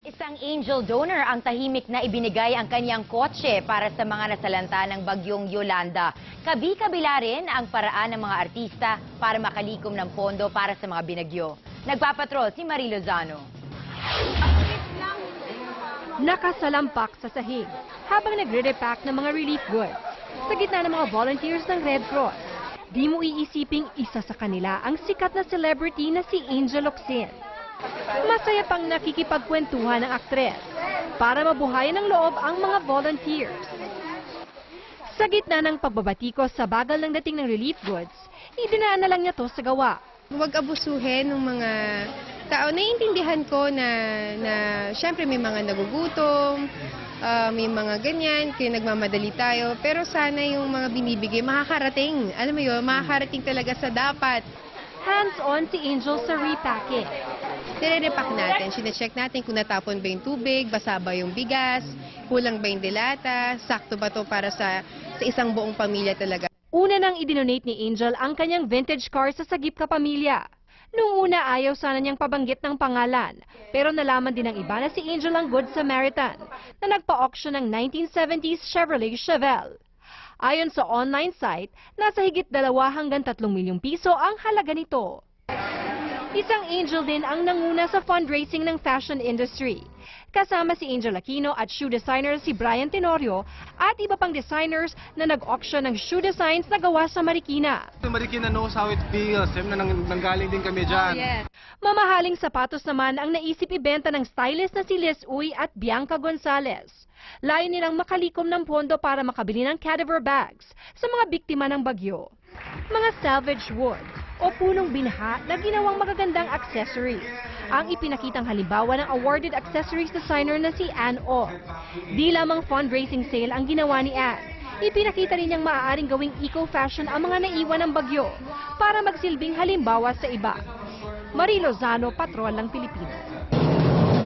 Isang angel donor ang tahimik na ibinigay ang kanyang kotse para sa mga nasalanta ng bagyong Yolanda. Kabi-kabila rin ang paraan ng mga artista para makalikom ng pondo para sa mga binagyo. Nagpapatrol si Marie Lozano. Nakasalampak sa sahig habang nagre-repack ng mga relief goods sa gitna ng mga volunteers ng Red Cross. Di mo iisiping isa sa kanila ang sikat na celebrity na si Angel Locsin. Masaya pang nakikipagkwentuhan ng aktres para mabuhayan ng loob ang mga volunteers. Sa gitna ng pagbabatikos sa bagal ng dating ng relief goods, idinaan na lang niya to sa gawa. Huwag abusuhin ng mga tao. Naiintindihan ko na syempre may mga nagugutom, may mga ganyan, kaya nagmamadali tayo. Pero sana yung mga binibigay makakarating. Alam mo yun, makakarating talaga sa dapat. Hands-on si Angel sa repacking. Nire-repack natin, sine-check natin kung natapon ba yung tubig, basa ba yung bigas, kulang ba yung dilata, sakto ba to para sa isang buong pamilya talaga. Una nang idinonate ni Angel ang kanyang vintage car sa Sagip Kapamilya. Noong una ayaw sana niyang pabanggit ng pangalan, pero nalaman din ng iba na si Angel ang Good Samaritan na nagpa-auction ng 1970s Chevrolet Chevelle. Ayon sa online site, nasa higit 2 hanggang 3 milyong piso ang halaga nito. Isang angel din ang nanguna sa fundraising ng fashion industry. Kasama si Angel Aquino at shoe designer si Brian Tenorio at iba pang designers na nag-auction ng shoe designs na gawa sa Marikina. Marikina knows how it feels. Siyempre nanggaling din kami dyan. Mamahaling sapatos naman ang naisip ibenta ng stylist na si Liz Uy at Bianca Gonzalez. Layo nilang makalikom ng pondo para makabili ng cadaver bags sa mga biktima ng bagyo. Mga salvage wood o punong binaha na ginawang magagandang accessories ang ipinakitang halimbawa ng awarded accessories designer na si Ann Oh. Di lamang fundraising sale ang ginawa ni Ann. Ipinakita rin niyang maaaring gawing eco-fashion ang mga naiwan ng bagyo para magsilbing halimbawa sa iba. Marie Lozano, Patrol ng Pilipinas.